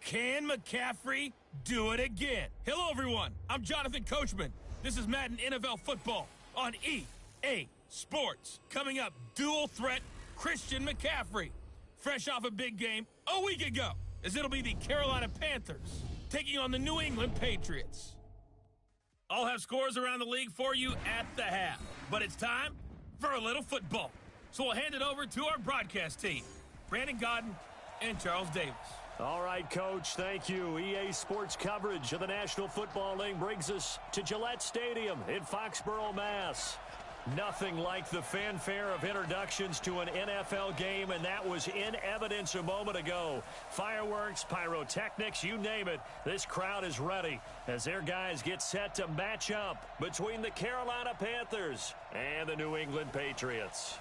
Can McCaffrey do it again? Hello, everyone. I'm Jonathan Coachman. This is Madden NFL Football on EA Sports. Coming up, dual threat Christian McCaffrey. Fresh off a big game a week ago, as it'll be the Carolina Panthers taking on the New England Patriots. I'll have scores around the league for you at the half, but it's time for a little football. So we'll hand it over to our broadcast team, Brandon Godden and Charles Davis. All right, Coach, thank you. EA Sports coverage of the National Football League brings us to Gillette Stadium in Foxborough, Mass. Nothing like the fanfare of introductions to an NFL game, and that was in evidence a moment ago. Fireworks, pyrotechnics, you name it. This crowd is ready as their guys get set to match up between the Carolina Panthers and the New England Patriots.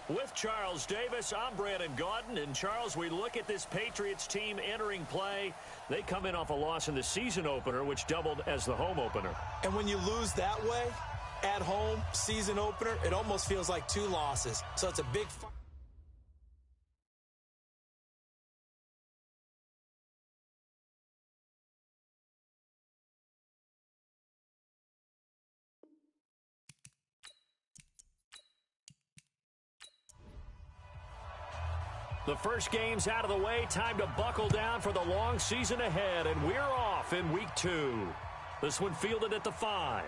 With Charles Davis, I'm Brandon Godden. And, Charles, we look at this Patriots team entering play. They come in off a loss in the season opener, which doubled as the home opener. And when you lose that way, at home, season opener, it almost feels like two losses. So it's a big fight. The first game's out of the way. Time to buckle down for the long season ahead, and we're off in week 2. This one fielded at the 5.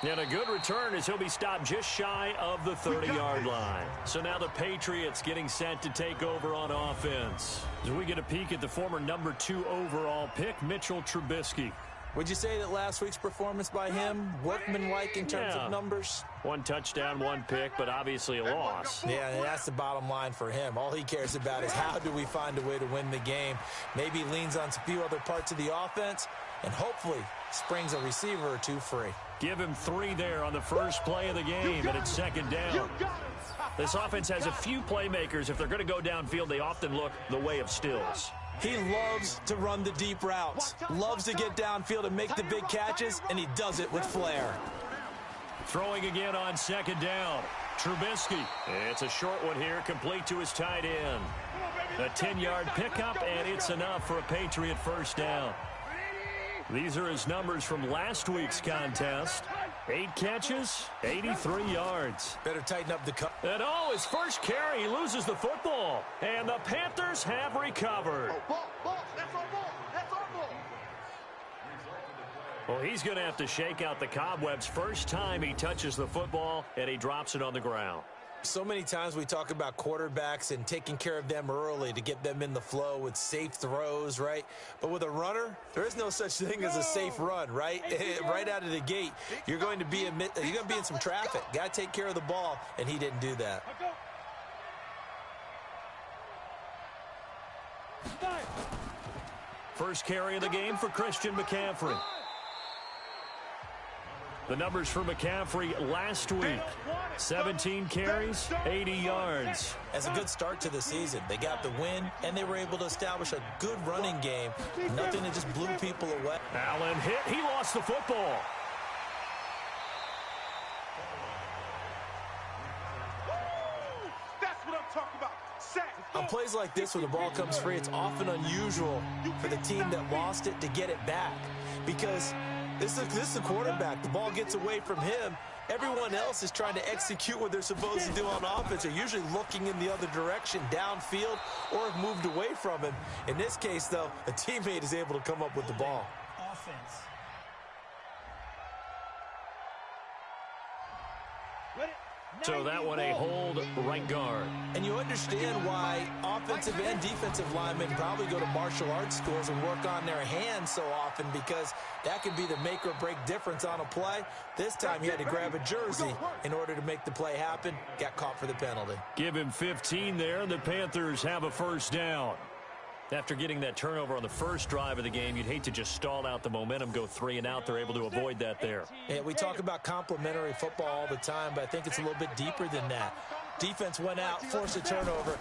And a good return as he'll be stopped just shy of the 30-yard line. So now the Patriots getting set to take over on offense. As we get a peek at the former number 2 overall pick, Mitchell Trubisky. Would you say that last week's performance by him, workmanlike in terms of numbers? 1 touchdown, 1 pick, but obviously a loss. Yeah, that's the bottom line for him. All he cares about is how do we find a way to win the game. Maybe leans on a few other parts of the offense, and hopefully springs a receiver or 2 free. Give him 3 there on the first play of the game, and it's second down. This offense has a few playmakers. If they're going to go downfield, they often look the way of Stills. He loves to run the deep routes, loves to get downfield and make the big catches, and he does it with flair. Throwing again on second down. Trubisky. It's a short one here, complete to his tight end. A 10-yard pickup, and it's enough for a Patriot first down. These are his numbers from last week's contest. 8 catches, 83 yards. Better tighten up the cut. And his first carry, he loses the football. And the Panthers have recovered. That's our ball. Well, he's going to have to shake out the cobwebs first time he touches the football, and he drops it on the ground. So many times we talk about quarterbacks and taking care of them early to get them in the flow with safe throws, right? But with a runner, there is no such thing as a safe run, right? Right out of the gate, you're going to be in some traffic. Got to take care of the ball, and he didn't do that. First carry of the game for Christian McCaffrey. The numbers for McCaffrey last week, 17 carries, 80 yards. As a good start to the season, they got the win, and they were able to establish a good running game. Nothing that just blew people away. Allen hit. He lost the football. That's what I'm talking about. On plays like this where the ball comes free, it's often unusual for the team that lost it to get it back because this is the quarterback. The ball gets away from him. Everyone else is trying to execute what they're supposed to do on offense. They're usually looking in the other direction, downfield, or have moved away from him. In this case, though, a teammate is able to come up with the ball. Offense. So that one a hold right guard. And you understand why offensive and defensive linemen probably go to martial arts schools and work on their hands so often because that can be the make or break difference on a play. This time he had to grab a jersey in order to make the play happen. Got caught for the penalty. Give him 15 there. The Panthers have a first down. After getting that turnover on the first drive of the game, you'd hate to just stall out the momentum, go 3 and out. They're able to avoid that there. Yeah, we talk about complementary football all the time, but I think it's a little bit deeper than that. Defense went out, forced a turnover,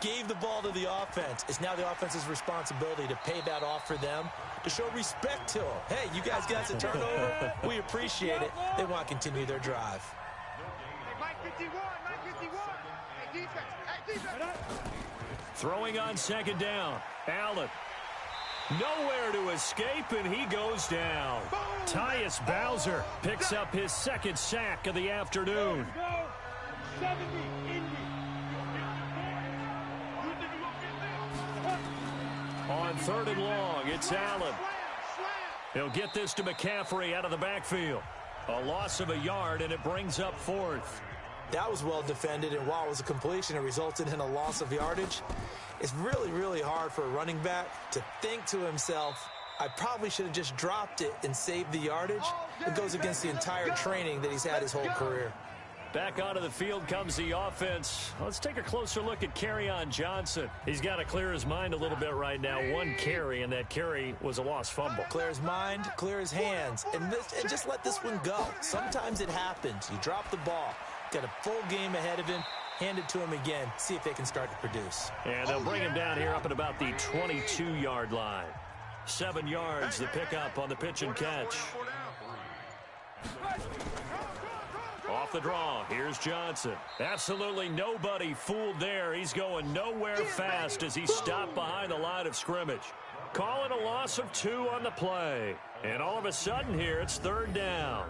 gave the ball to the offense. It's now the offense's responsibility to pay that off for them, to show respect to them. Hey, you guys got the turnover. We appreciate it. They want to continue their drive. Hey, Mike 51. Hey, defense. Hey, Throwing on second down. Allen. Nowhere to escape, and he goes down. Tyus Bowser picks up his second sack of the afternoon. On 3rd and long, it's Allen. He'll get this to McCaffrey out of the backfield. A loss of a yard, and it brings up 4th. That was well defended, and while it was a completion, it resulted in a loss of yardage. It's really, really hard for a running back to think to himself, I probably should have just dropped it and saved the yardage. It goes against the entire training that he's had his whole career. Back onto the field comes the offense. Let's take a closer look at Kerryon Johnson. He's got to clear his mind a little bit right now. 1 carry, and that carry was a lost fumble. Clear his mind, clear his hands, and just let this one go. Sometimes it happens. You drop the ball. Got a full game ahead of him. Hand it to him again. See if they can start to produce. And they'll bring him down here up at about the 22-yard line. 7 yards, the pickup on the pitch and catch. Off the draw, here's Johnson. Absolutely nobody fooled there. He's going nowhere fast as he stopped behind the line of scrimmage. Calling a loss of 2 on the play. And all of a sudden here, it's 3rd down.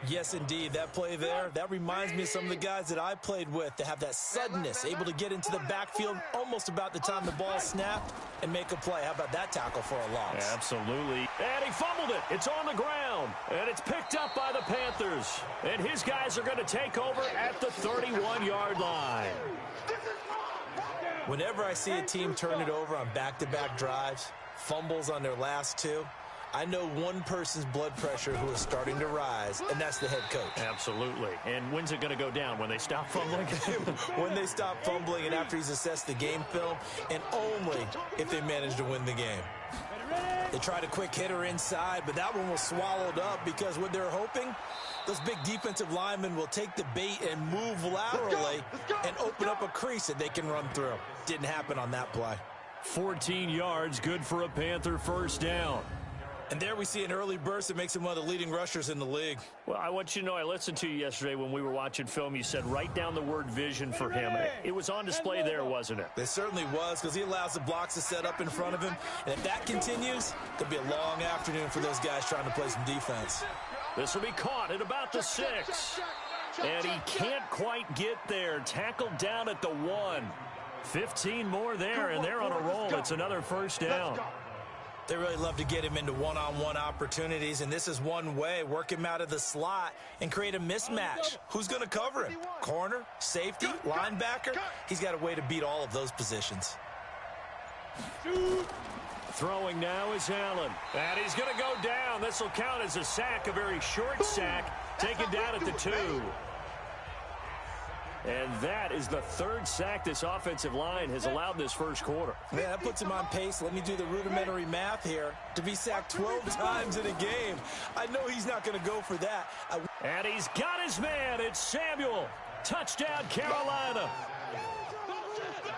Yes, indeed. That play there, that reminds me of some of the guys that I played with that have that suddenness, able to get into the backfield almost about the time the ball snapped and make a play. How about that tackle for a loss? Absolutely. And he fumbled it. It's on the ground. And it's picked up by the Panthers. And his guys are going to take over at the 31-yard line. Whenever I see a team turn it over on back-to-back drives, fumbles on their last 2, I know one person's blood pressure who is starting to rise, and that's the head coach. Absolutely. And when's it going to go down? When they stop fumbling? When they stop fumbling and after he's assessed the game film, and only if they manage to win the game. They tried a quick hitter inside, but that one was swallowed up because what they're hoping, those big defensive linemen will take the bait and move laterally and open up a crease that they can run through. Didn't happen on that play. 14 yards, good for a Panther first down. And there we see an early burst that makes him one of the leading rushers in the league. Well, I want you to know, I listened to you yesterday when we were watching film. You said write down the word vision for him. It was on display there, wasn't it? It certainly was, because he allows the blocks to set up in front of him. And if that continues, it'll be a long afternoon for those guys trying to play some defense. This will be caught at about the 6. And he can't quite get there. Tackled down at the 1. 15 more there, and they're on a roll. It's another first down. They really love to get him into one-on-one opportunities, and this is one way. Work him out of the slot and create a mismatch. Who's going to cover him? Corner, safety, linebacker? He's got a way to beat all of those positions. Throwing now is Allen. And he's going to go down. This will count as a sack, a very short sack, taken down at the 2. And that is the 3rd sack this offensive line has allowed this first quarter. Man, that puts him on pace. Let me do the rudimentary math here. To be sacked 12 times in a game. I know he's not going to go for that. And he's got his man. It's Samuel. Touchdown, Carolina.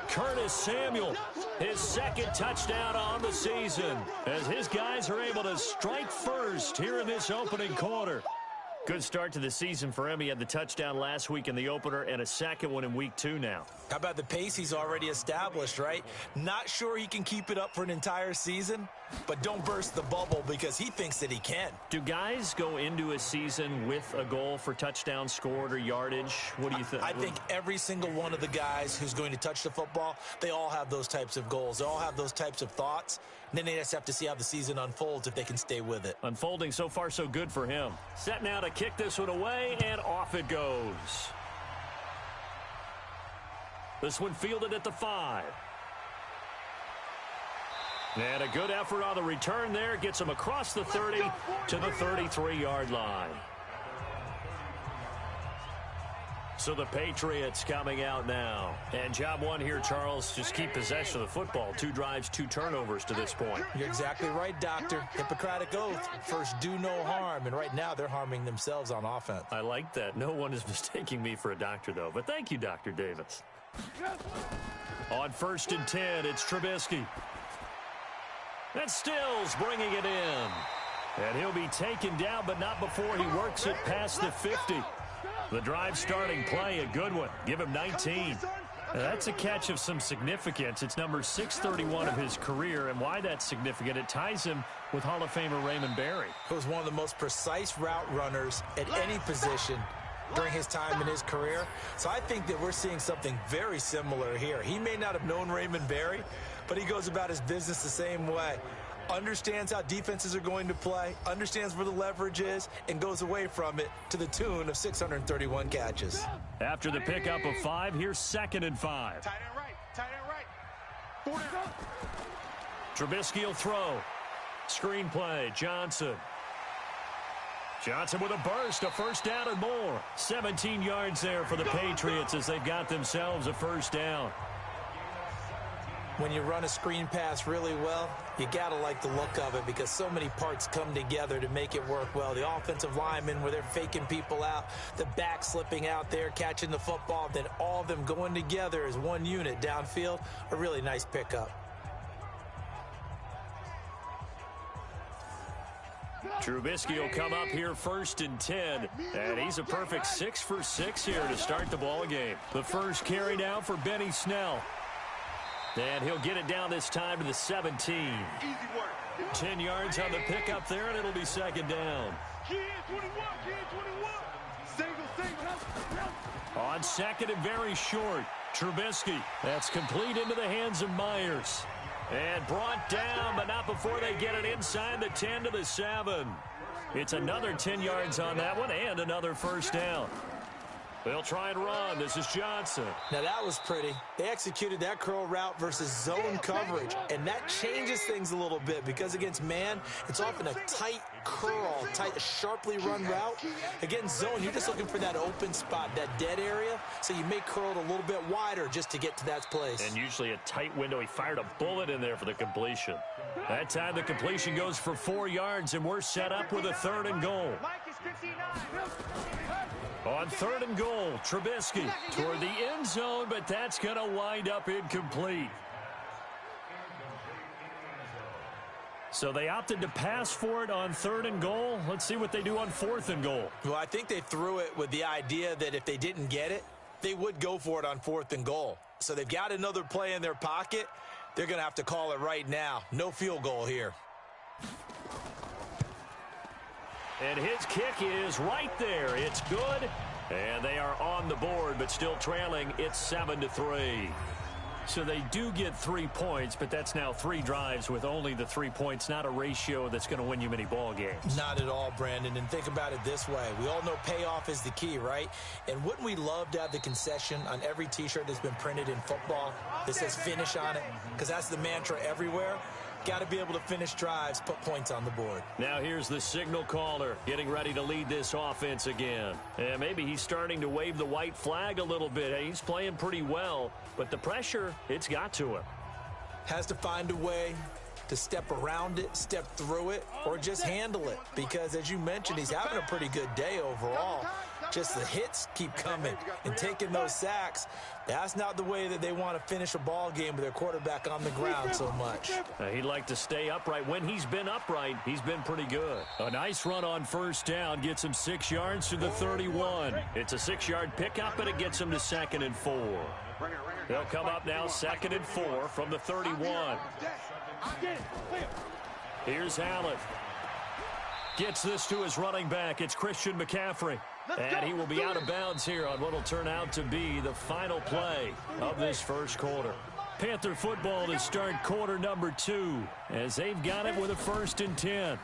Curtis Samuel, his 2nd touchdown on the season, as his guys are able to strike first here in this opening quarter. Good start to the season for him. He had the touchdown last week in the opener and a second one in week 2 now. How about the pace he's already established, right? Not sure he can keep it up for an entire season, but don't burst the bubble because he thinks that he can. Do guys go into a season with a goal for touchdowns scored or yardage? What do you think? I think every single one of the guys who's going to touch the football, they all have those types of goals. They all have those types of thoughts. And then they just have to see how the season unfolds if they can stay with it. Unfolding so far so good for him. Set now to kick this one away, and off it goes. This one fielded at the 5. And a good effort on the return there. Gets him across the 30 to the 33-yard line. So the Patriots coming out now. And job one here, Charles, just keep possession of the football. 2 drives, 2 turnovers to this point. You're exactly right, Doctor. Hippocratic oath. First, do no harm. And right now, they're harming themselves on offense. I like that. No one is mistaking me for a doctor, though. But thank you, Dr. Davis. On 1st and 10, it's Trubisky. That's Stills bringing it in. And he'll be taken down, but not before he works it past the 50. The drive starting play, a good one. Give him 19. That's a catch of some significance. It's number 631 of his career, and why that's significant, it ties him with Hall of Famer Raymond Berry. He was one of the most precise route runners at any position during his time in his career. So I think that we're seeing something very similar here. He may not have known Raymond Berry, but he goes about his business the same way. Understands how defenses are going to play, understands where the leverage is, and goes away from it to the tune of 631 catches. After the pickup of 5, here's 2nd and 5. Tight end right. Tight end right. 40. Trubisky will throw. Screen play, Johnson. Johnson with a burst, a first down and more. 17 yards there for the Patriots as they've got themselves a first down. When you run a screen pass really well, you got to like the look of it because so many parts come together to make it work well. The offensive linemen where they're faking people out, the back slipping out there, catching the football, then all of them going together as one unit downfield. A really nice pickup. Trubisky will come up here 1st and 10, and he's a perfect 6 for 6 here to start the ball game. The first carry now for Benny Snell. And he'll get it down this time to the 17. Easy work. 10 yards on the pickup there, and it'll be 2nd down. Key in 21. Key in 21. Single. On 2nd and very short, Trubisky. That's complete into the hands of Myers. And brought down, but not before they get it inside the 10 to the 7. It's another 10 yards on that one and another first down. They'll try and run. This is Johnson. Now that was pretty. They executed that curl route versus zone coverage, and that changes things a little bit because against man, it's often a tight curl, sharply run route. Against zone, you're just looking for that open spot, that dead area, so you may curl it a little bit wider just to get to that place. And usually a tight window. He fired a bullet in there for the completion. That time the completion goes for 4 yards, and we're set up with a 3rd and goal. On 3rd and goal, Trubisky toward the end zone, but that's going to wind up incomplete. So they opted to pass for it on 3rd and goal. Let's see what they do on 4th and goal. Well, I think they threw it with the idea that if they didn't get it, they would go for it on 4th and goal. So they've got another play in their pocket. They're going to have to call it right now. No field goal here. And his kick is right there. It's good. And they are on the board, but still trailing. It's 7-3. So they do get 3 points, but that's now 3 drives with only the 3 points, not a ratio that's going to win you many ball games. Not at all, Brandon. And think about it this way. We all know payoff is the key, right? And wouldn't we love to have the concession on every T-shirt that's been printed in football that says finish on it? Because that's the mantra everywhere. Got to be able to finish drives, put points on the board. Now here's the signal caller getting ready to lead this offense again. And maybe he's starting to wave the white flag a little bit. He's playing pretty well, but the pressure, it's got to him. Has to find a way to step around it, step through it, or just handle it. Because as you mentioned, he's having a pretty good day overall. Just the hits keep coming and taking those sacks. That's not the way that they want to finish a ball game with their quarterback on the ground so much. He'd like to stay upright. When he's been upright, he's been pretty good. A nice run on 1st down gets him 6 yards to the 31. It's a 6-yard pickup, and it gets him to 2nd and 4. They'll come up now 2nd and 4 from the 31. Here's Allen. Gets this to his running back. It's Christian McCaffrey. And he will be out of bounds here on what will turn out to be the final play of this first quarter. Panther football to start quarter number 2 as they've got it with a 1st and 10.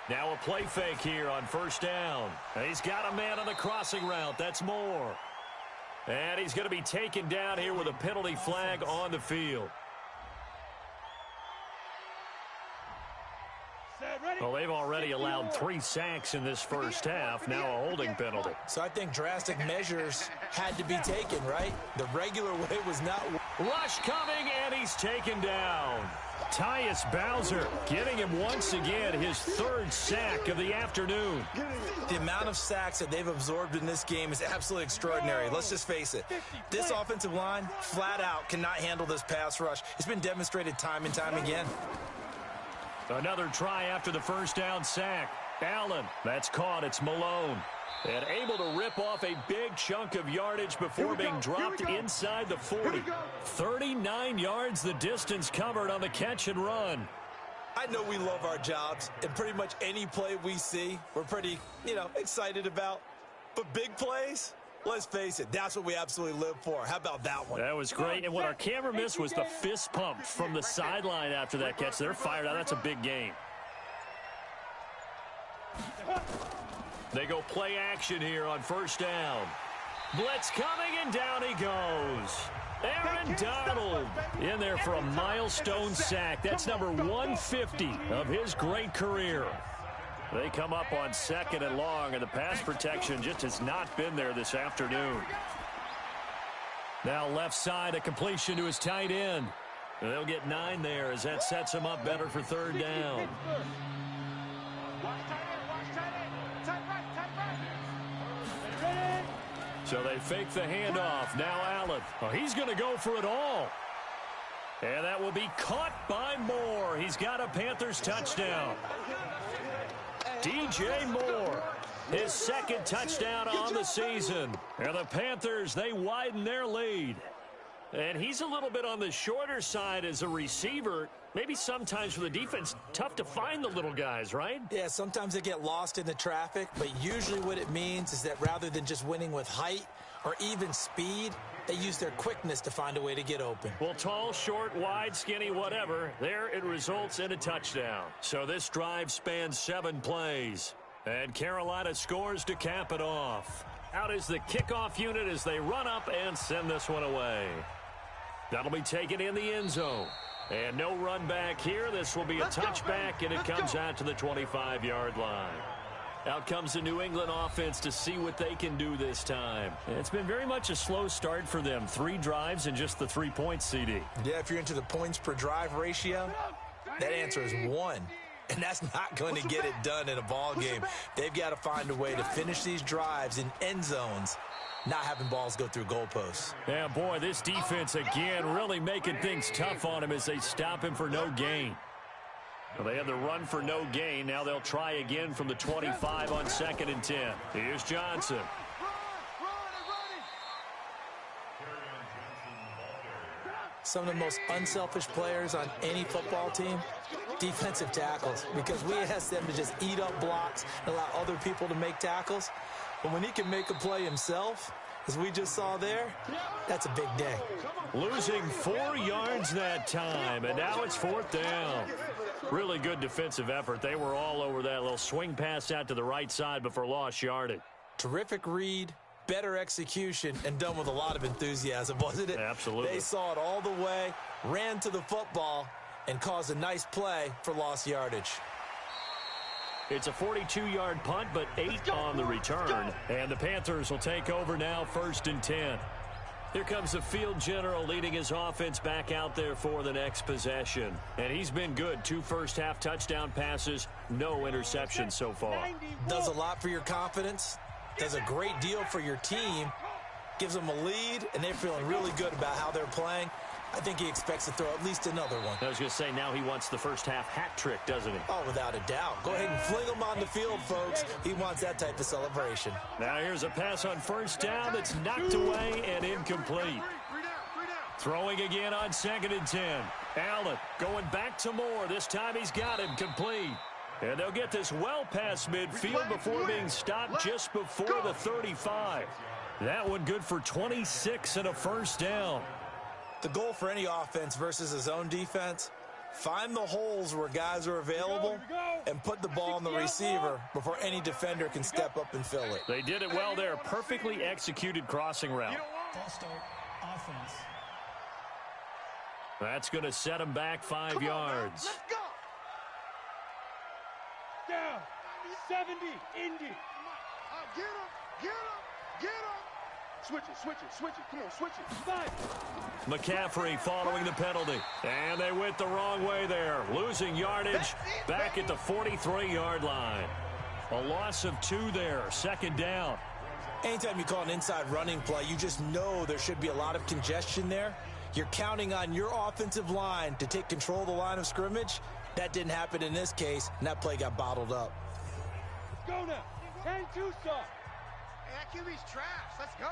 Now a play fake here on 1st down. He's got a man on the crossing route. That's Moore. And he's going to be taken down here with a penalty flag on the field. Well, they've already allowed 3 sacks in this first half. Now a holding penalty. So I think drastic measures had to be taken, right? The regular way was not. Rush coming, and he's taken down. Tyus Bowser getting him once again his 3rd sack of the afternoon. The amount of sacks that they've absorbed in this game is absolutely extraordinary. Let's just face it. This offensive line, flat out, cannot handle this pass rush. It's been demonstrated time and time again. Another try after the 1st down sack. Allen, that's caught. It's Malone. And able to rip off a big chunk of yardage before being dropped inside the 40. 39 yards the distance covered on the catch and run. I know we love our jobs, and pretty much any play we see, we're pretty, excited about. But big plays, let's face it, that's what we absolutely live for. How about that one? That was great, and what our camera missed was the fist pump from the sideline after that catch. They're fired out. That's a big game. They go play action here on first down. Blitz coming, and down he goes. Aaron Donald in there for a milestone sack. That's number 150 of his great career. They come up on 2nd and long, and the pass protection just has not been there this afternoon. Now left side, a completion to his tight end. They'll get 9 there as that sets him up better for 3rd down. So they fake the handoff. Now Allen. Oh, he's going to go for it all. And that will be caught by Moore. He's got a Panthers touchdown. DJ Moore, his 2nd touchdown on the season. And the Panthers, they widen their lead. And he's a little bit on the shorter side as a receiver. Maybe sometimes for the defense, tough to find the little guys, right? Yeah, sometimes they get lost in the traffic, but usually what it means is that rather than just winning with height or even speed, they use their quickness to find a way to get open. Well, tall, short, wide, skinny, whatever, there it results in a touchdown. So this drive spans 7 plays. And Carolina scores to cap it off. Out is the kickoff unit as they run up and send this one away. That'll be taken in the end zone. And no run back here. This will be a touchback, and it comes out to the 25-yard line. Out comes the New England offense to see what they can do this time. It's been very much a slow start for them. 3 drives and just the 3 points, CD. Yeah, if you're into the points per drive ratio, that answer is 1. And that's not going to get it done in a ball game. They've got to find a way to finish these drives in end zones, not having balls go through goalposts. Yeah, boy, this defense again really making things tough on him as they stop him for no gain. Well, they had the run for no gain. Now they'll try again from the 25 on 2nd and 10. Here's Johnson. Some of the most unselfish players on any football team, defensive tackles, because we ask them to just eat up blocks and allow other people to make tackles. But when he can make a play himself, as we just saw there, that's a big day. Losing 4 yards that time, and now it's 4th down. Really good defensive effort. They were all over that little swing pass out to the right side before lost yardage. Terrific read, better execution, and done with a lot of enthusiasm, wasn't it? Absolutely. They saw it all the way, ran to the football, and caused a nice play for lost yardage. It's a 42-yard punt, but 8 on the return. And the Panthers will take over now, 1st and 10. Here comes the field general leading his offense back out there for the next possession. And he's been good. 2 first-half touchdown passes, no interceptions so far. Does a lot for your confidence. Does a great deal for your team. Gives them a lead, and they're feeling really good about how they're playing. I think he expects to throw at least another one. I was going to say, now he wants the first-half hat trick, doesn't he? Oh, without a doubt. Go ahead and fling him on the field, folks. He wants that type of celebration. Now here's a pass on 1st down that's knocked away and incomplete. Throwing again on 2nd and 10. Allen going back to Moore. This time he's got him complete. And they'll get this well past midfield before being stopped just before the 35. That one good for 26 and a 1st down. The goal for any offense versus his own defense, find the holes where guys are available and put the ball on the receiver before any defender can step up and fill it. They did it well there. Perfectly executed crossing route. False start, offense. That's going to set him back 5 yards. Let's go. Down. 70. Indy. Get him. Get him. Get him. Switch it. Come on, switch it. Five. McCaffrey following the penalty. And they went the wrong way there. Losing yardage back at the 43-yard line. A loss of 2 there. 2nd down. Anytime you call an inside running play, you just know there should be a lot of congestion there. You're counting on your offensive line to take control of the line of scrimmage. That didn't happen in this case, and that play got bottled up. Let's go now. 10-2 stop. that QB's trash. Let's go.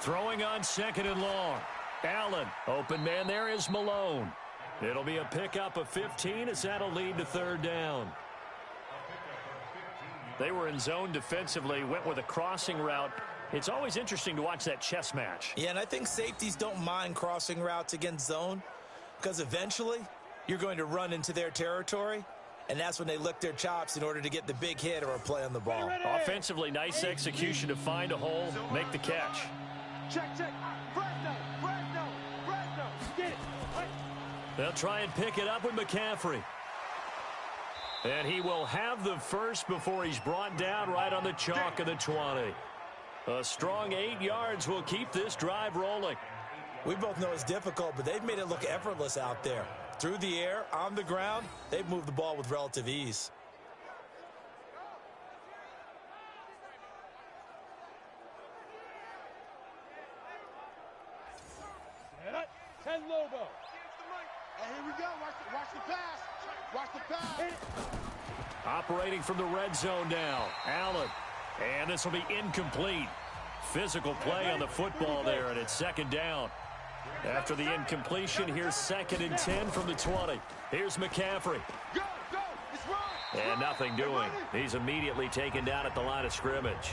Throwing on 2nd and long. Allen, open man there is Malone. It'll be a pickup of 15 as that'll lead to 3rd down. They were in zone defensively, went with a crossing route. It's always interesting to watch that chess match. Yeah, and I think safeties don't mind crossing routes against zone because eventually you're going to run into their territory, and that's when they lick their chops in order to get the big hit or a play on the ball. Offensively, nice execution to find a hole, make the catch. Check. Fresno. Get it. They'll try and pick it up with McCaffrey. And he will have the first before he's brought down right on the chalk of the 20. A strong 8 yards will keep this drive rolling. We both know it's difficult, but they've made it look effortless out there. Through the air, on the ground, they've moved the ball with relative ease. Ten Lobo. Hey, here we go. Watch the pass. Watch the pass. Operating from the red zone now. Allen. And this will be incomplete. Physical play on the football there, and it's 2nd down. After the incompletion, here's 2nd and 10 from the 20. Here's McCaffrey. Go. It's run. And nothing doing. He's immediately taken down at the line of scrimmage.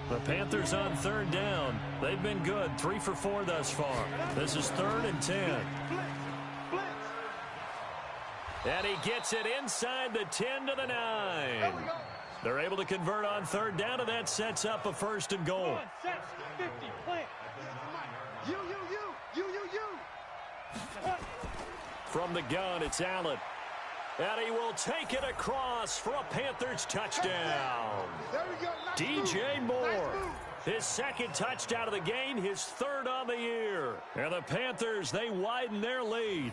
The Panthers on 3rd down. They've been good, 3 for 4 thus far. This is 3rd and 10. And he gets it inside the 10 to the 9. They're able to convert on 3rd down, and that sets up a 1st and goal. 50, plant. You. From the gun, it's Allen. And he will take it across for a Panthers touchdown. There we go. DJ Moore. His 2nd touchdown of the game, his 3rd on the year. And the Panthers, they widen their lead.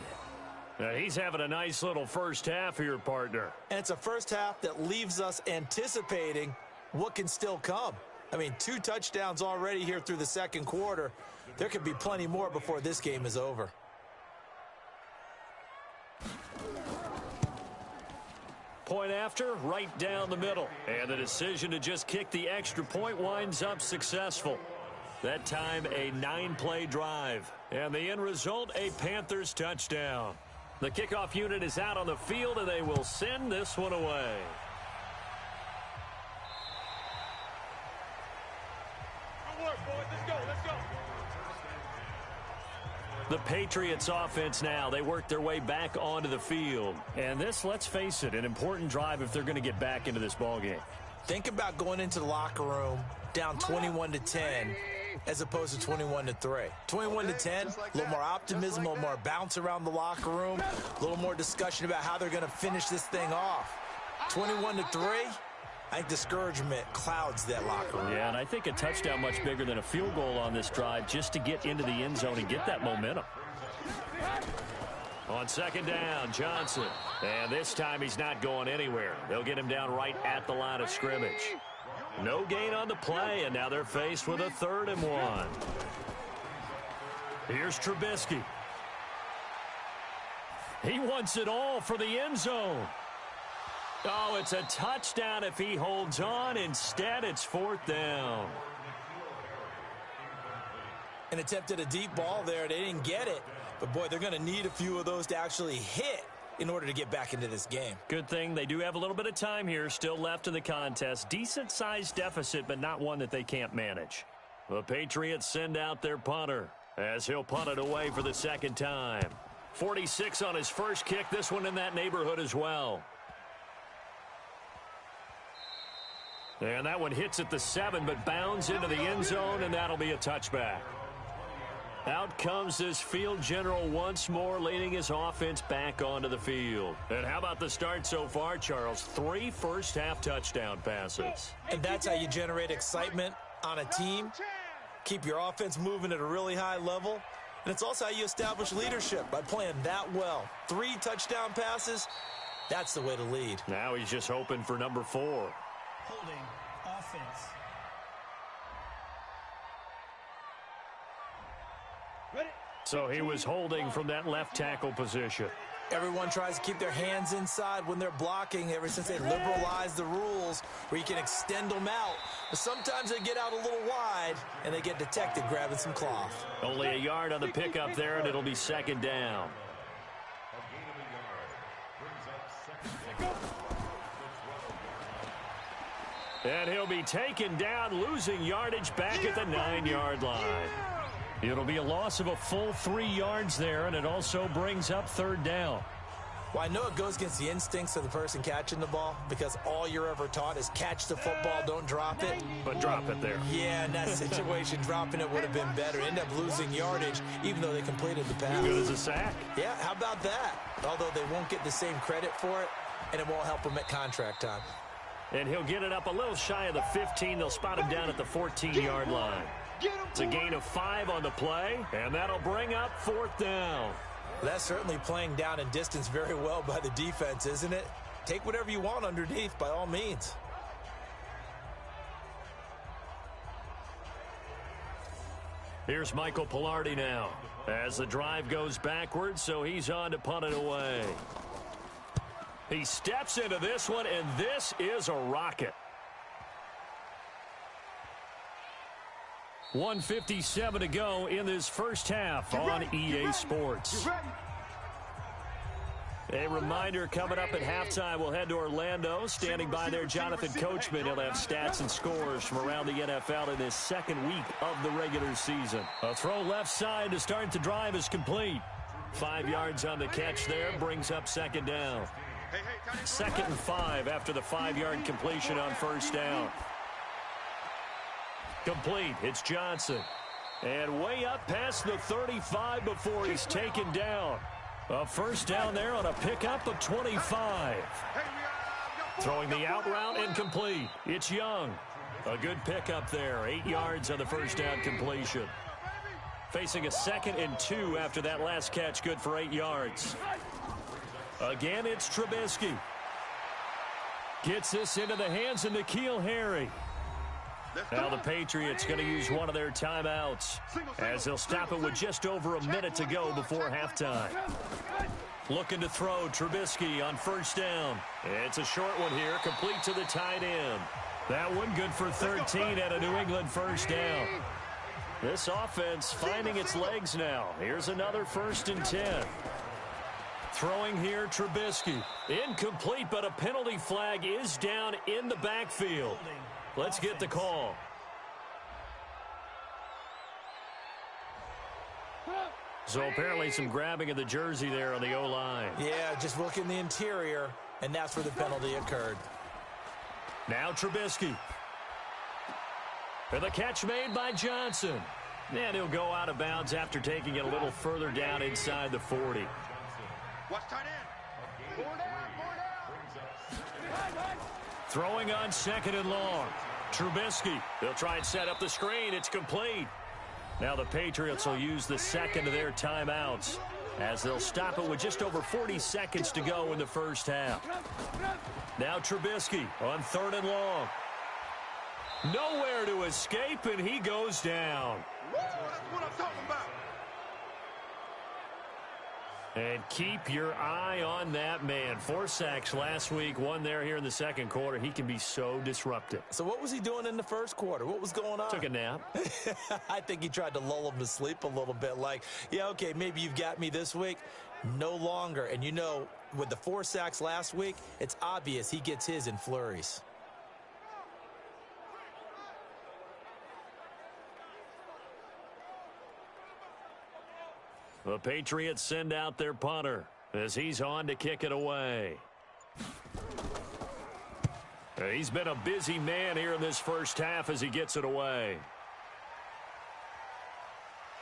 Now, he's having a nice little first half here, partner. And it's a first half that leaves us anticipating what can still come. I mean, 2 touchdowns already here through the 2nd quarter. There could be plenty more before this game is over. Point after, right down the middle. And the decision to just kick the extra point winds up successful. That time, a 9-play drive. And the end result, a Panthers touchdown. The kickoff unit is out on the field, and they will send this one away. Good work, boys. Let's go. The Patriots offense now, they work their way back onto the field. And this, let's face it, an important drive if they're going to get back into this ballgame. Think about going into the locker room down 21-10 as opposed to 21-3. 21-10, a little more optimism, a little more bounce around the locker room, a little more discussion about how they're going to finish this thing off. 21-3, I think discouragement clouds that locker room. Yeah, and I think a touchdown much bigger than a field goal on this drive just to get into the end zone and get that momentum. On 2nd down, Johnson. And this time he's not going anywhere. They'll get him down right at the line of scrimmage. No gain on the play, and now they're faced with a 3rd and 1. Here's Trubisky. He wants it all for the end zone. Oh, it's a touchdown if he holds on. Instead, it's 4th down. And attempted a deep ball there. They didn't get it. But, boy, they're going to need a few of those to actually hit in order to get back into this game. Good thing they do have a little bit of time here still left in the contest. Decent-sized deficit, but not one that they can't manage. The Patriots send out their punter as he'll punt it away for the 2nd time. 46 on his first kick. This one in that neighborhood as well. And that one hits at the 7, but bounds into the end zone, and that'll be a touchback. Out comes this field general once more, leading his offense back onto the field. And how about the start so far, Charles? 3 first-half touchdown passes. And that's how you generate excitement on a team. Keep your offense moving at a really high level. And it's also how you establish leadership, by playing that well. 3 touchdown passes, that's the way to lead. Now he's just hoping for number 4. Holding offense. So he was holding from that left tackle position. Everyone tries to keep their hands inside when they're blocking ever since they liberalized the rules where you can extend them out. But sometimes they get out a little wide, and they get detected grabbing some cloth. Only a yard on the pickup there, and it'll be second down. And he'll be taken down, losing yardage back at the 9-yard line. It'll be a loss of a full 3 yards there, and it also brings up third down. Well, I know it goes against the instincts of the person catching the ball because all you're ever taught is catch the football, don't drop it. But drop it there. Yeah, in that situation, dropping it would have been better. End up losing yardage, even though they completed the pass. Good as a sack. Yeah, how about that? Although they won't get the same credit for it, and it won't help them at contract time. And he'll get it up a little shy of the 15. They'll spot him down at the 14-yard line. It's a gain of 5 on the play, and that'll bring up fourth down. That's certainly playing down and distance very well by the defense, isn't it? Take whatever you want underneath by all means. Here's Michael Pilardi now as the drive goes backwards, so he's on to punt it away. He steps into this one, and this is a rocket. 1:57 to go in this first half on EA Sports. A reminder coming up at halftime, we'll head to Orlando. Standing by there, Jonathan Coachman. He'll have stats and scores from around the NFL in this second week of the regular season. A throw left side to start the drive is complete. 5 yards on the catch there, brings up second down. 2nd and 5 after the 5-yard completion on first down. Complete. It's Johnson. And way up past the 35 before he's taken down. A first down there on a pickup of 25. Throwing the out route and complete. It's Young. A good pickup there. 8 yards on the first down completion. Facing a 2nd and 2 after that last catch. Good for 8 yards. Again, it's Trubisky. Gets this into the hands of N'Keal Harry. Now the Patriots going to use one of their timeouts as they'll stop it with just over a minute to go before halftime. Looking to throw, Trubisky on first down. It's a short one here, complete to the tight end. That one good for 13 at a New England first down. This offense finding its legs now. Here's another 1st and 10. Throwing here, Trubisky. Incomplete, but a penalty flag is down in the backfield. Let's get the call. So apparently some grabbing of the jersey there on the O-line. Yeah, just look in the interior, and that's where the penalty occurred. Now Trubisky. And the catch made by Johnson. And he'll go out of bounds after taking it a little further down inside the 40. Watch tight end. 4 down, 4 down. Throwing on 2nd and long. Trubisky. They'll try and set up the screen. It's complete. Now the Patriots will use the 2nd of their timeouts as they'll stop it with just over 40 seconds to go in the first half. Now Trubisky on 3rd and long. Nowhere to escape, and he goes down. That's what I'm talking about. And keep your eye on that man. 4 sacks last week, 1 there here in the second quarter. He can be so disruptive. So what was he doing in the first quarter? What was going on? Took a nap. I think he tried to lull him to sleep a little bit. Like, yeah, okay, maybe you've got me this week. No longer. And you know, with the 4 sacks last week, it's obvious he gets his in flurries. The Patriots send out their punter as he's on to kick it away. He's been a busy man here in this first half as he gets it away.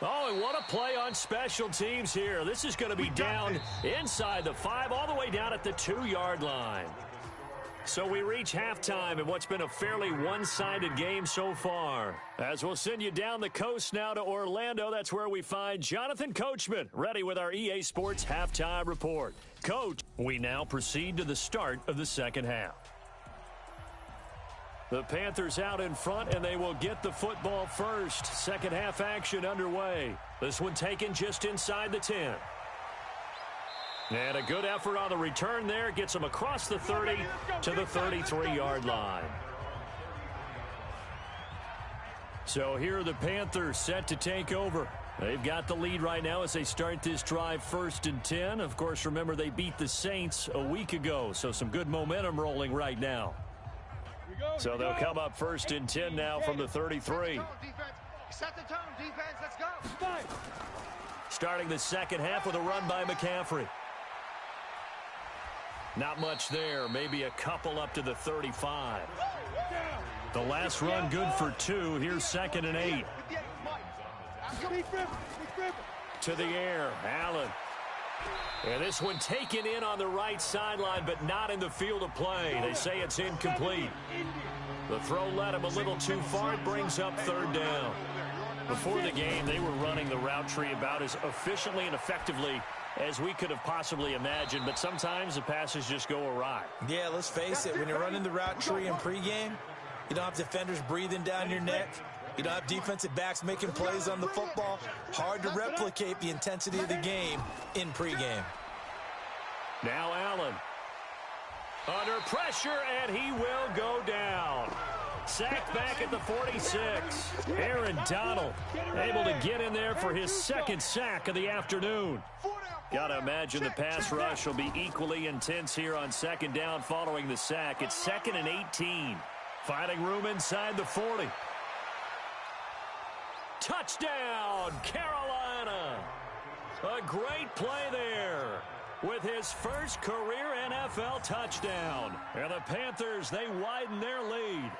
Oh, and what a play on special teams here. This is going to be down inside the 5 all the way down at the 2-yard line. So we reach halftime in what's been a fairly one-sided game so far. As we'll send you down the coast now to Orlando, that's where we find Jonathan Coachman, ready with our EA Sports Halftime Report. Coach, we now proceed to the start of the second half. The Panthers out in front, and they will get the football first. Second half action underway. This one taken just inside the 10. And a good effort on the return there. Gets him across the 30 to the 33-yard line. So here are the Panthers set to take over. They've got the lead right now as they start this drive 1st and 10. Of course, remember they beat the Saints a week ago, so some good momentum rolling right now. So they'll come up 1st and 10 now from the 33. Set the tone, defense. Let's go. Starting the second half with a run by McCaffrey. Not much there, maybe a couple up to the 35. The last run good for 2. Here's 2nd and 8. To the air, Allen. And this one taken in on the right sideline, but not in the field of play. They say it's incomplete. The throw led him a little too far. It brings up 3rd down. Before the game, they were running the route tree about as efficiently and effectively as we could have possibly imagined, but sometimes the passes just go awry. Yeah, let's face it, when you're running the route tree in pregame, you don't have defenders breathing down your neck. You don't have defensive backs making plays on the football. Hard to replicate the intensity of the game in pregame. Now Allen. Under pressure, and he will go down. Sacked back at the 46. Aaron Donald able to get in there for his 2nd sack of the afternoon. Got to imagine the pass rush will be equally intense here on 2nd down following the sack. It's 2nd and 18. Finding room inside the 40. Touchdown, Carolina. A great play there with his first career NFL touchdown. And the Panthers, they widen their lead.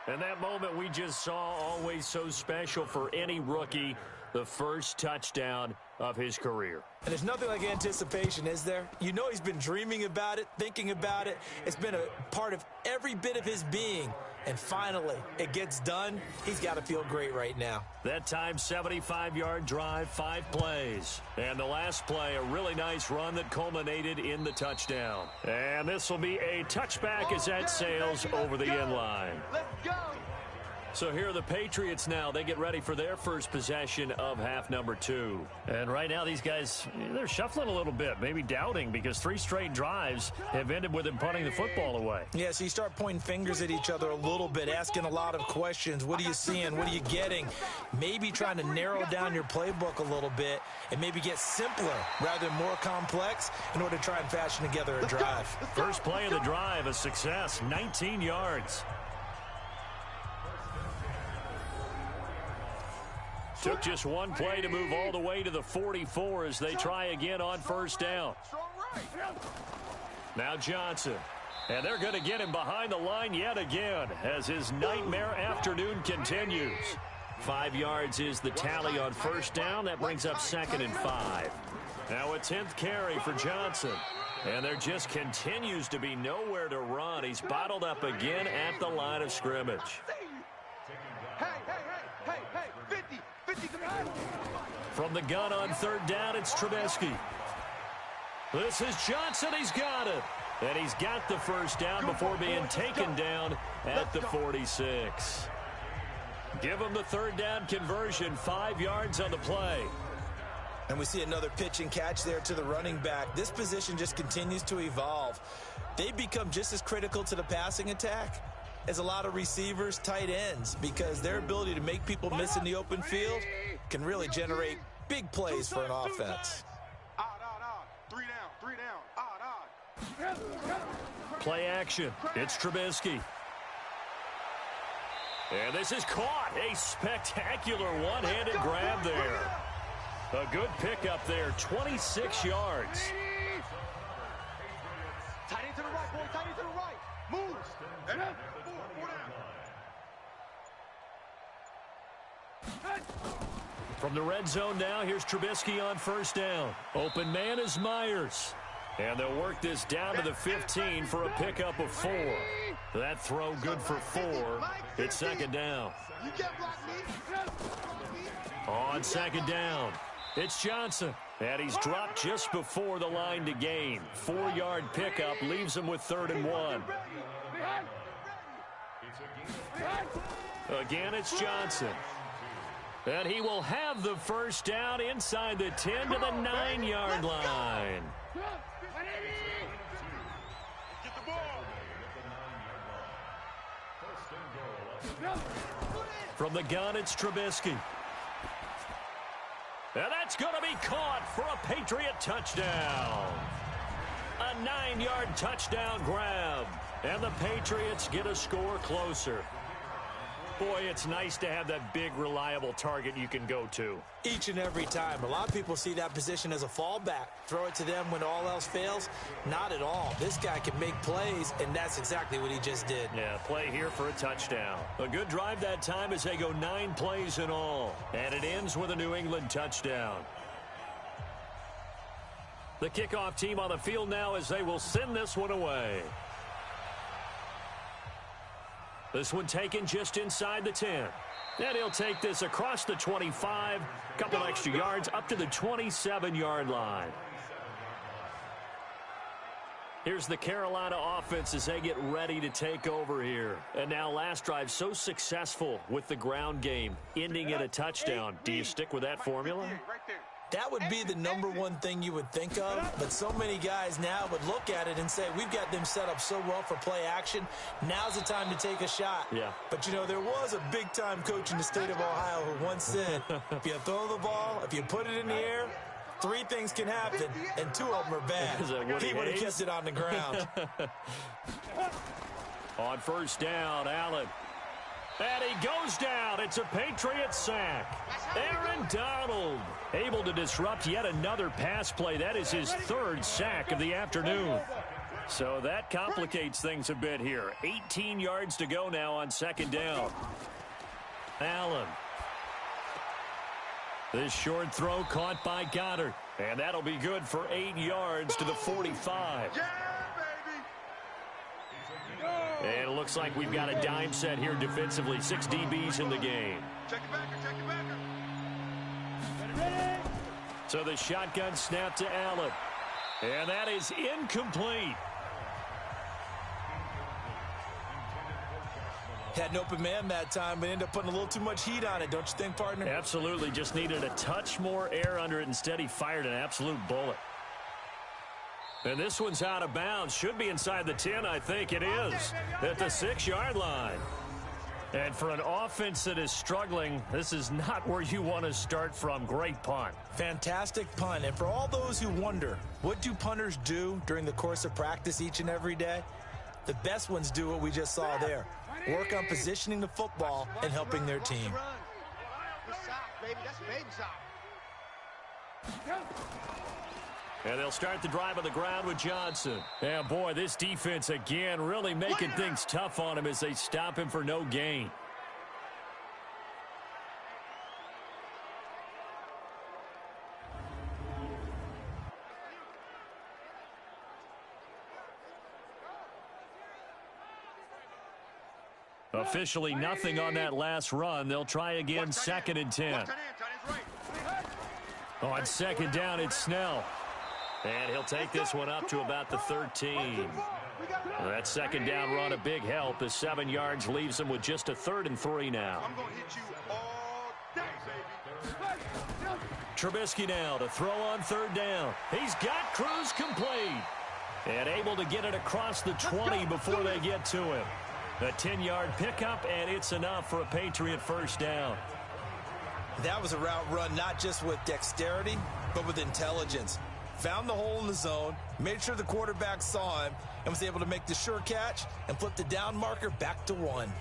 And that moment we just saw, always so special for any rookie, the first touchdown of his career. And there's nothing like anticipation, is there? You know he's been dreaming about it, thinking about it. It's been a part of every bit of his being. And finally, it gets done. He's got to feel great right now. That time, 75-yard drive, 5 plays. And the last play, a really nice run that culminated in the touchdown. And this will be a touchback as that sails over the end line. Let's go. So here are the Patriots now. They get ready for their first possession of half number 2. And right now these guys, they're shuffling a little bit, maybe doubting, because 3 straight drives have ended with them punting the football away. Yeah, so you start pointing fingers at each other a little bit, asking a lot of questions. What are you seeing? What are you getting? Maybe trying to narrow down your playbook a little bit and maybe get simpler rather than more complex in order to try and fashion together a drive. First play of the drive, a success, 19 yards. Took just one play to move all the way to the 44 as they try again on 1st down. Now Johnson. And they're going to get him behind the line yet again as his nightmare afternoon continues. 5 yards is the tally on 1st down. That brings up 2nd and 5. Now a 10th carry for Johnson. And there just continues to be nowhere to run. He's bottled up again at the line of scrimmage. Hey, 50. From the gun on 3rd down, it's Trubisky. This is Johnson. He's got it. And he's got the 1st down before being taken down at the 46. Give him the 3rd down conversion, 5 yards on the play. And we see another pitch and catch there to the running back. This position just continues to evolve. They become just as critical to the passing attack as a lot of receivers, tight ends, because their ability to make people miss in the open field can really generate big plays for an offense. Odd. 3 down. Odd. Play action. It's Trubisky. And this is caught. A spectacular one-handed grab there. A good pickup there, 26 yards. Tight end to the right, boy. Tight end to the right. Moves. And up. 4 down. From the red zone now, here's Trubisky on 1st down. Open man is Myers. And they'll work this down to the 15 for a pickup of 4. That throw good for 4. It's 2nd down. You can't block me. On 2nd down, it's Johnson. And he's dropped just before the line to gain. 4-yard pickup leaves him with 3rd and 1. Again, it's Johnson. And he will have the 1st down inside the 10 to the 9-yard line. Get the ball. From the gun, it's Trubisky. And that's going to be caught for a Patriot touchdown. A 9-yard touchdown grab. And the Patriots get a score closer. Boy, it's nice to have that big, reliable target you can go to. Each and every time. A lot of people see that position as a fallback. Throw it to them when all else fails. Not at all. This guy can make plays, and that's exactly what he just did. Yeah, play here for a touchdown. A good drive that time as they go 9 plays in all. And it ends with a New England touchdown. The kickoff team on the field now as they will send this one away. This one taken just inside the 10. And he'll take this across the 25, couple extra yards up to the 27-yard line. Here's the Carolina offense as they get ready to take over here. And now last drive so successful with the ground game, ending in a touchdown. Do you stick with that formula? That would be the number one thing you would think of, but so many guys now would look at it and say, we've got them set up so well for play action. Now's the time to take a shot. Yeah. But, you know, there was a big-time coach in the state of Ohio who once said, if you throw the ball, if you put it in the air, 3 things can happen, and 2 of them are bad. He would have kept it on the ground. On first down, Allen. And he goes down. It's a Patriot sack. Aaron Donald able to disrupt yet another pass play. That is his 3rd sack of the afternoon. So that complicates things a bit here. 18 yards to go now on second down. Allen. This short throw caught by Goddard. And that'll be good for 8 yards to the 45. And it looks like we've got a dime set here defensively. 6 DBs in the game. Check it back, check it back. So the shotgun snap to Allen. And that is incomplete. Had an open man that time, but ended up putting a little too much heat on it, don't you think, partner? Absolutely. Just needed a touch more air under it. Instead, he fired an absolute bullet. And this one's out of bounds. Should be inside the 10, I think it is. At the 6-yard line. And for an offense that is struggling, this is not where you want to start from. Great punt. Fantastic punt. And for all those who wonder, what do punters do during the course of practice each and every day? The best ones do what we just saw there. Work on positioning the football and helping their team. And they'll start the drive on the ground with Johnson. And boy, this defense again really making things tough on him as they stop him for no gain. Officially nothing on that last run. They'll try again, 2nd and 10. On second down, it's Snell. And he'll take this one up to about the 13. That second down run a big help as 7 yards leaves him with just a 3rd and 3 now. I'm going to hit you all day, baby. Trubisky now to throw on 3rd down. He's got Cruz complete. And able to get it across the 20 before they get to him. A 10-yard pickup, and it's enough for a Patriot first down. That was a route run not just with dexterity, but with intelligence. Found the hole in the zone, made sure the quarterback saw him, and was able to make the sure catch and flip the down marker back to 1.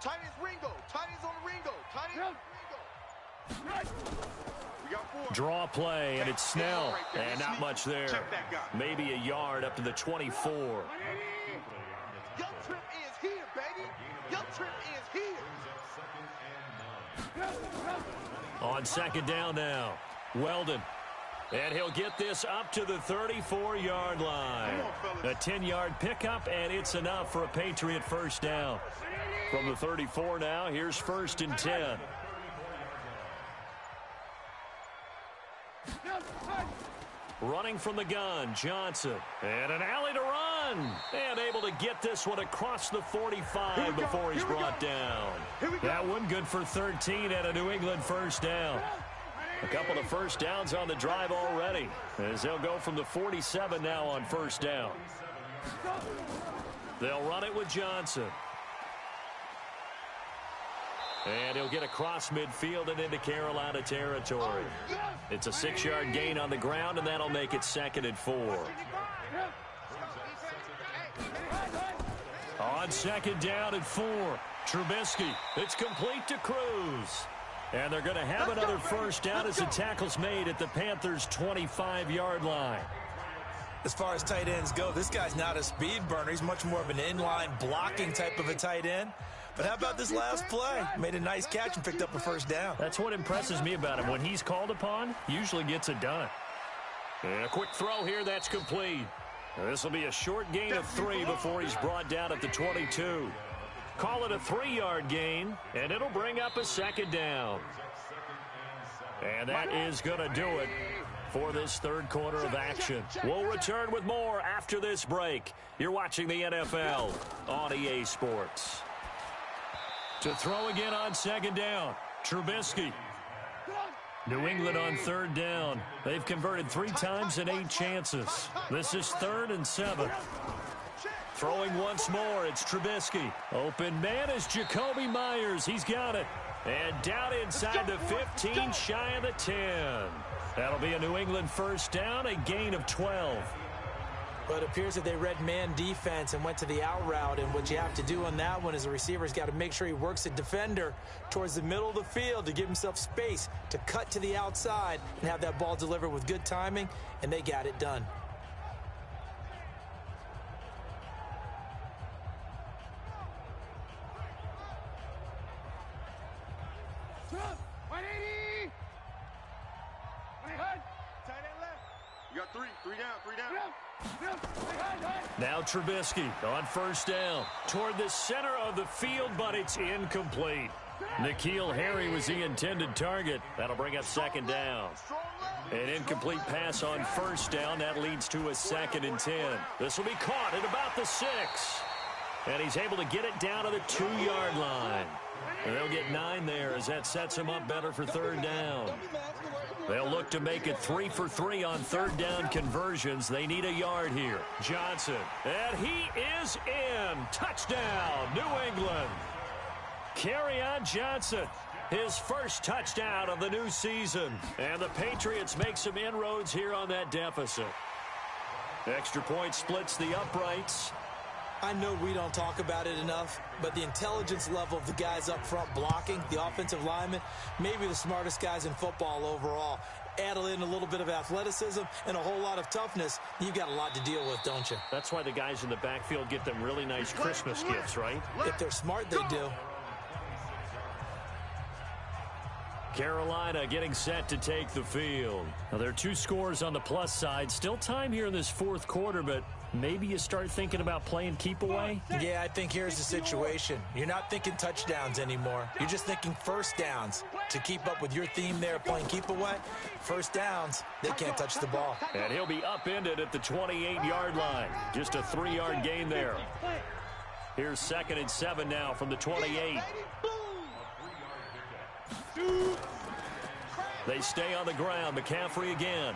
Tight ends Ringo. Tight ends on Ringo. Tight ends Ringo. We got 4. Draw play, and it's Snell. And not much there. Maybe a yard up to the 24. Young Trip is here, baby. Young Trip is here. On second down now, Weldon. And he'll get this up to the 34-yard line. A 10-yard pickup, and it's enough for a Patriot first down. From the 34 now, here's 1st and 10. Running from the gun, Johnson. And an alley to run. And able to get this one across the 45 before he's brought down. That one good for 13 and a New England first down. A couple of first downs on the drive already, as they'll go from the 47 now on first down. They'll run it with Johnson. And he'll get across midfield and into Carolina territory. It's a 6-yard gain on the ground, and that'll make it 2nd and 4. On 2nd down and 4, Trubisky. It's complete to Cruz. And they're going to have another first down as the tackle's made at the Panthers' 25-yard line. As far as tight ends go, this guy's not a speed burner. He's much more of an inline blocking type of a tight end. But how about this last play? Made a nice catch and picked up a first down. That's what impresses me about him. When he's called upon, usually gets it done. And a quick throw here, that's complete. This will be a short gain of 3 before he's brought down at the 22. Call it a 3-yard gain, and it'll bring up a 2nd down. And that is going to do it for this third quarter of action. We'll return with more after this break. You're watching the NFL on EA Sports. To throw again on 2nd down, Trubisky. New England on 3rd down. They've converted 3 times in 8 chances. This is 3rd and 7. Throwing once more, it's Trubisky. Open man is Jacoby Myers. He's got it. And down inside the 15, shy of the 10. That'll be a New England first down, a gain of 12. But it appears that they read man defense and went to the out route. And what you have to do on that one is the receiver's got to make sure he works a defender towards the middle of the field to give himself space to cut to the outside and have that ball delivered with good timing, and they got it done. You got 3 down. Now Trubisky on first down toward the center of the field, but it's incomplete. N'Keal Harry was the intended target. That'll bring up 2nd down. An incomplete pass on first down. That leads to a 2nd and 10. This will be caught at about the 6. And he's able to get it down to the 2-yard line. And they'll get 9 there as that sets him up better for 3rd down. They'll look to make it 3 for 3 on 3rd down conversions. They need a yard here. Johnson, and he is in. Touchdown, New England. Kerryon Johnson, his first touchdown of the new season. And the Patriots make some inroads here on that deficit. Extra point splits the uprights. I know we don't talk about it enough, but the intelligence level of the guys up front blocking, the offensive linemen, maybe the smartest guys in football overall. Add in a little bit of athleticism and a whole lot of toughness, you've got a lot to deal with, don't you? That's why the guys in the backfield get them really nice Christmas gifts, right? If they're smart, they do. Carolina getting set to take the field. Now, there are 2 scores on the plus side. Still time here in this 4th quarter, but maybe you start thinking about playing keep away? Yeah, I think here's the situation. You're not thinking touchdowns anymore. You're just thinking first downs. To keep up with your theme there, playing keep away, first downs, they can't touch the ball. And he'll be upended at the 28-yard line. Just a 3-yard gain there. Here's 2nd and 7 now from the 28. They stay on the ground. McCaffrey again.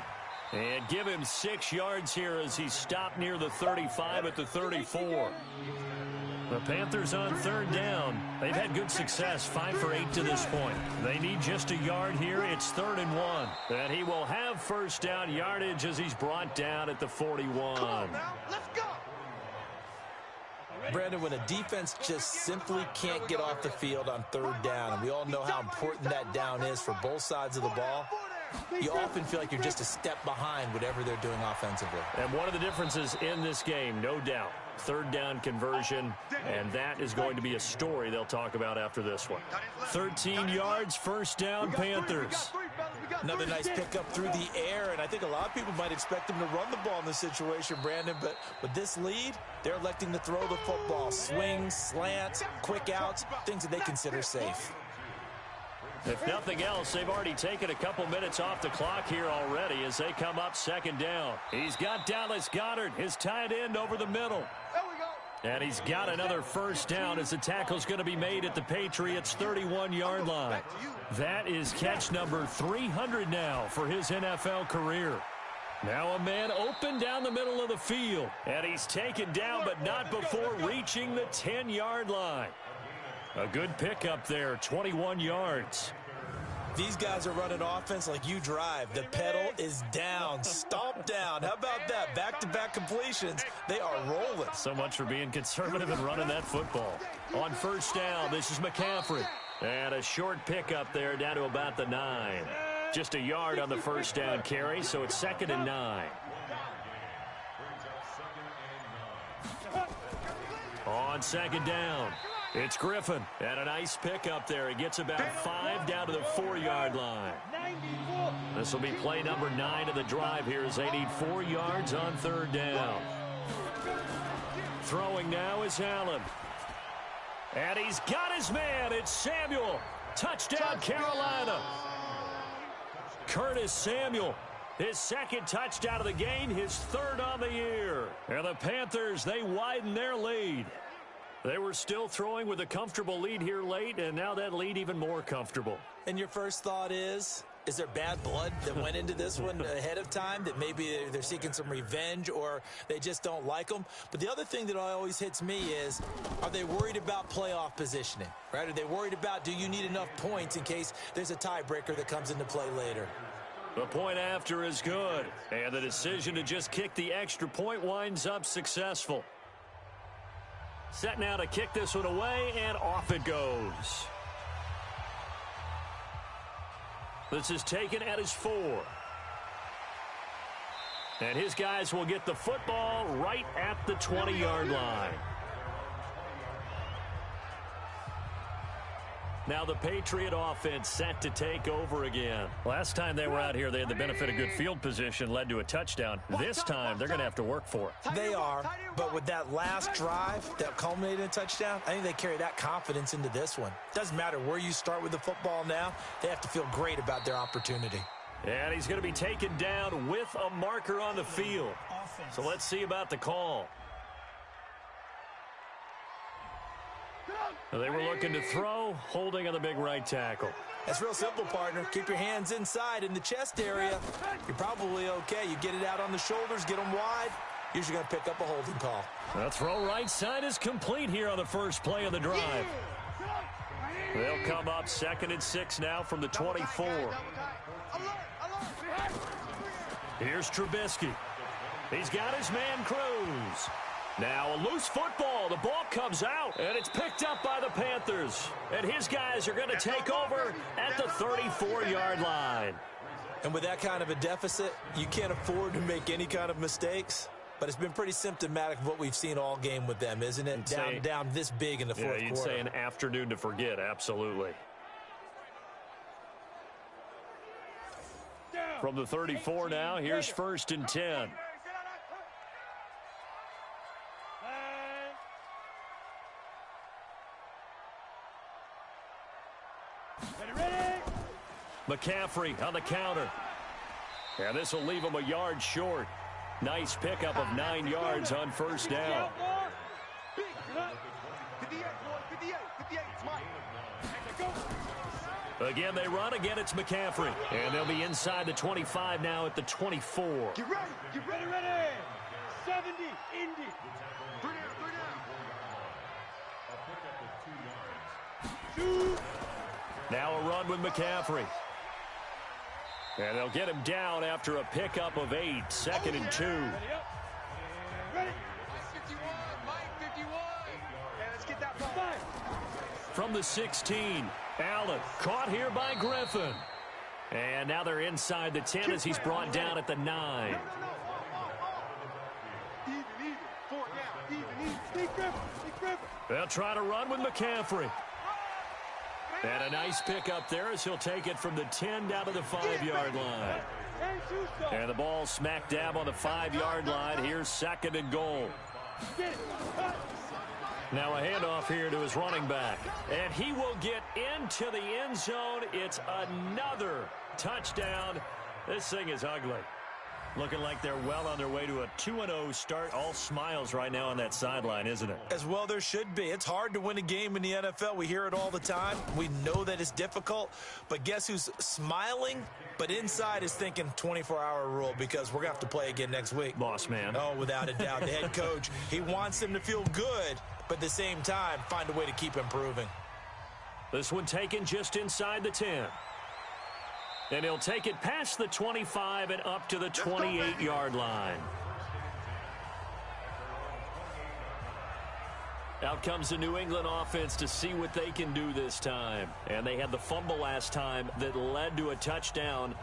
And give him 6 yards here as he's stopped near the 35 at the 34. The Panthers on 3rd down. They've had good success, 5 for 8 to this point. They need just a yard here. It's 3rd and 1. And he will have first down yardage as he's brought down at the 41. Come on now, let's go. Brandon, when a defense just simply can't get off the field on 3rd down, and we all know how important that down is for both sides of the ball, you often feel like you're just a step behind whatever they're doing offensively. And one of the differences in this game, no doubt, 3rd down conversion, and that is going to be a story they'll talk about after this one. 13 yards, first down, Panthers. Another nice pickup through the air, and I think a lot of people might expect him to run the ball in this situation, Brandon, but with this lead, they're electing to throw the football. Swings, slants, quick outs, things that they consider safe. If nothing else, they've already taken a couple minutes off the clock here already as they come up second down. He's got Dallas Goedert, his tight end, over the middle. And he's got another first down as the tackle's going to be made at the Patriots' 31-yard line. That is catch number 300 now for his NFL career. Now a man open down the middle of the field. And he's taken down, but not before reaching the 10-yard line. A good pickup there, 21 yards. These guys are running offense like you drive. The pedal is down, stomp down. How about that? Back-to-back completions. They are rolling. So much for being conservative and running that football. On first down, this is McCaffrey. And a short pickup there down to about the 9. Just a yard on the first down carry, so it's 2nd and 9. On second down, it's Griffin. And a nice pickup there. He gets about 5 down to the 4-yard line. This will be play number 9 of the drive here as they need 4 yards on third down. Throwing now is Allen. And he's got his man. It's Samuel. Touchdown, Carolina. Curtis Samuel, his 2nd touchdown of the game, his 3rd on the year. And the Panthers, they widen their lead. They were still throwing with a comfortable lead here late, and now that lead even more comfortable. And your first thought is there bad blood that went into this one ahead of time, that maybe they're seeking some revenge or they just don't like them? But the other thing that always hits me is, are they worried about playoff positioning, right? Are they worried about, do you need enough points in case there's a tiebreaker that comes into play later? The point after is good, and the decision to just kick the extra point winds up successful. Set now to kick this one away, and off it goes. This is taken at his 4. And his guys will get the football right at the 20-yard line. Now the Patriot offense set to take over again. Last time they were out here, they had the benefit of good field position, led to a touchdown. This time, they're going to have to work for it. They are, but with that last drive that culminated in a touchdown, I think they carry that confidence into this one. Doesn't matter where you start with the football now, they have to feel great about their opportunity. And he's going to be taken down with a marker on the field. So let's see about the call. They were looking to throw, holding on the big right tackle. That's real simple, partner. Keep your hands inside in the chest area. You're probably okay. You get it out on the shoulders, get them wide. Usually going to pick up a holding call. The throw right side is complete here on the first play of the drive. They'll come up 2nd and 6 now from the 24. Here's Trubisky. He's got his man Cruz. Now a loose football. The ball comes out, and it's picked up by the Panthers. And his guys are going to take over at the 34-yard line. And with that kind of a deficit, you can't afford to make any kind of mistakes. But it's been pretty symptomatic of what we've seen all game with them, isn't it? Down this big in the fourth quarter. You'd say an afternoon to forget, absolutely. From the 34 now, here's 1st and 10. McCaffrey on the counter. And this will leave him a yard short. Nice pickup of 9 yards on first down. Again, they run. Again, it's McCaffrey. And they'll be inside the 25 now at the 24. Get ready. Get ready, ready. 70, Indy. Now a run with McCaffrey. And they'll get him down after a pickup of 8, 2nd and 2. Ready. 51, Mike, 51. Let's get that ball. From the 16, Allen caught here by Griffin. And now they're inside the 10 as he's brought down at the 9. Even. 4 down. Even. Big Griffin. They'll try to run with McCaffrey. And a nice pickup there as he'll take it from the 10 down to the 5-yard line. And the ball smack dab on the 5-yard line. Here's 2nd and goal. Now a handoff here to his running back. And he will get into the end zone. It's another touchdown. This thing is ugly. Looking like they're well on their way to a 2-0 start. All smiles right now on that sideline, isn't it? As well there should be. It's hard to win a game in the NFL. We hear it all the time. We know that it's difficult. But guess who's smiling? But inside is thinking 24-hour rule because we're going to have to play again next week. Boss man. Oh, without a doubt. The head coach, he wants them to feel good, but at the same time, find a way to keep improving. This one taken just inside the 10. And he'll take it past the 25 and up to the 28-yard line. Out comes the New England offense to see what they can do this time. And they had the fumble last time that led to a touchdown.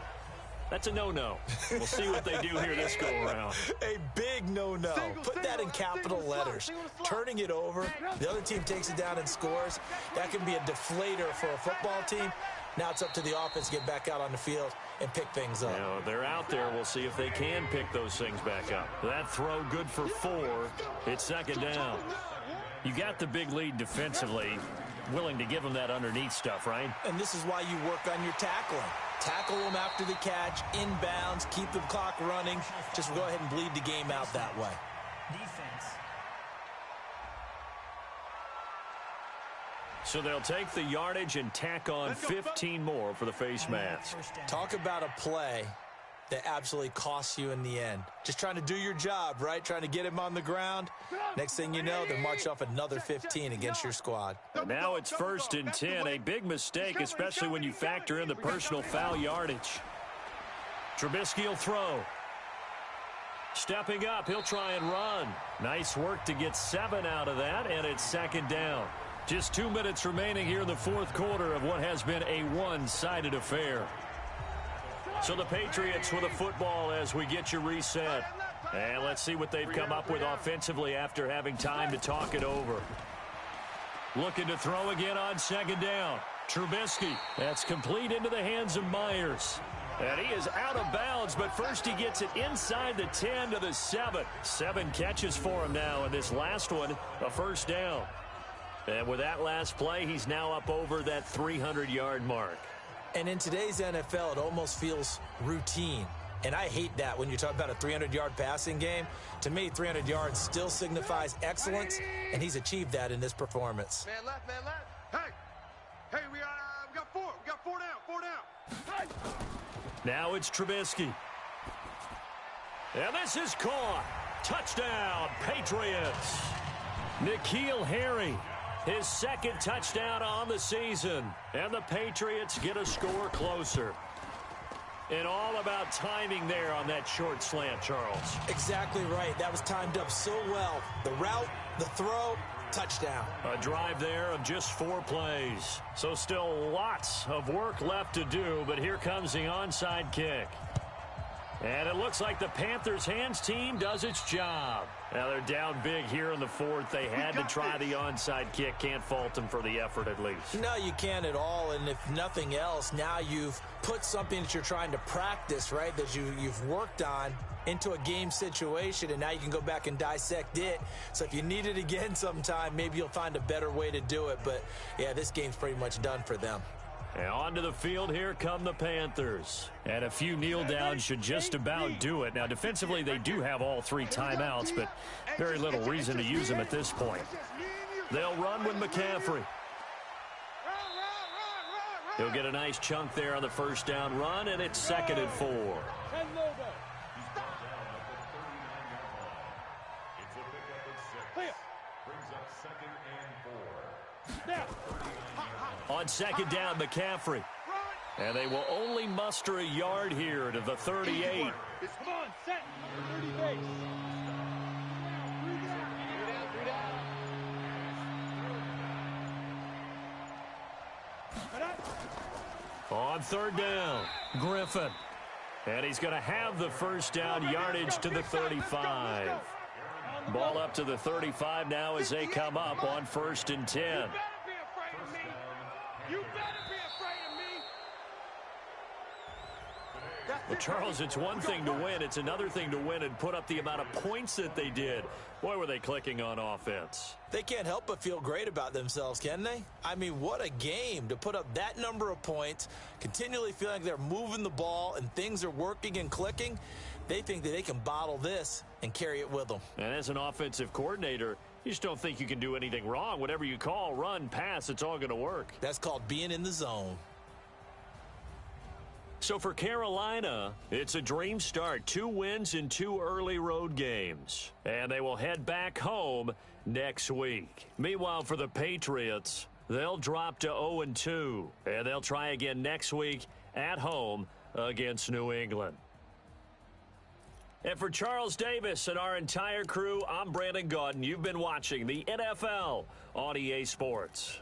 That's a no-no. We'll see what they do here this go-around. A big no-no. Put that in capital letters. Turning it over, the other team takes it down and scores. That can be a deflator for a football team. Now it's up to the offense to get back out on the field and pick things up. You know, they're out there. We'll see if they can pick those things back up. That throw good for 4. It's second down. You got the big lead defensively. Willing to give them that underneath stuff, right? And this is why you work on your tackling. Tackle them after the catch, inbounds, keep the clock running. Just go ahead and bleed the game out that way. Defense. So they'll take the yardage and tack on 15 more for the face mask. Talk about a play that absolutely costs you in the end. Just trying to do your job, right? Trying to get him on the ground. Next thing you know, they march off another 15 against your squad. And now it's 1st and 10. A big mistake, especially when you factor in the personal foul yardage. Trubisky will throw. Stepping up, he'll try and run. Nice work to get 7 out of that, and it's second down. Just 2 minutes remaining here in the fourth quarter of what has been a one-sided affair. So the Patriots with a football as we get you reset. And let's see what they've come up with offensively after having time to talk it over. Looking to throw again on second down. Trubisky. That's complete into the hands of Myers. And he is out of bounds, but first he gets it inside the 10 to the 7. 7 catches for him now, and this last one, a first down. And with that last play, he's now up over that 300-yard mark. And in today's NFL, it almost feels routine. And I hate that when you talk about a 300-yard passing game. To me, 300 yards still signifies excellence, and he's achieved that in this performance. Man left, man left. Hey, we got 4. We got 4 down, 4 down. Hey. Now it's Trubisky. And this is caught. Touchdown, Patriots. N'Keal Harry. His second touchdown on the season. And the Patriots get a score closer. And all about timing there on that short slant, Charles. Exactly right. That was timed up so well. The route, the throw, touchdown. A drive there of just 4 plays. So still lots of work left to do, but here comes the onside kick. And it looks like the Panthers' hands team does its job. Now they're down big here in the fourth. They had to try the onside kick. Can't fault them for the effort at least. No, you can't at all. And if nothing else, now you've put something that you're trying to practice, right, that you've worked on into a game situation, and now you can go back and dissect it. So if you need it again sometime, maybe you'll find a better way to do it. But, yeah, this game's pretty much done for them. And onto the field, here come the Panthers. And a few kneel downs should just about do it. Now, defensively, they do have all 3 timeouts, but very little reason to use them at this point. They'll run with McCaffrey. He'll get a nice chunk there on the first down run, and it's 2nd and 4. On second down, McCaffrey. And they will only muster a yard here to the 38. Come on, set. 30 base. On third down, Griffin. And he's going to have the first down yardage to the 35. Ball up to the 35 now as they come up on 1st and 10. You better be afraid of me. Well, Charles, it's one thing to win. It's another thing to win and put up the amount of points that they did. Boy, were they clicking on offense. They can't help but feel great about themselves, can they? I mean, what a game to put up that number of points, continually feeling like they're moving the ball and things are working and clicking. They think that they can bottle this and carry it with them. And as an offensive coordinator, you just don't think you can do anything wrong. Whatever you call, run, pass, it's all going to work. That's called being in the zone. So for Carolina, it's a dream start. 2 wins in 2 early road games. And they will head back home next week. Meanwhile, for the Patriots, they'll drop to 0-2. And they'll try again next week at home against New England. And for Charles Davis and our entire crew, I'm Brandon Gaudin. You've been watching the NFL on EA Sports.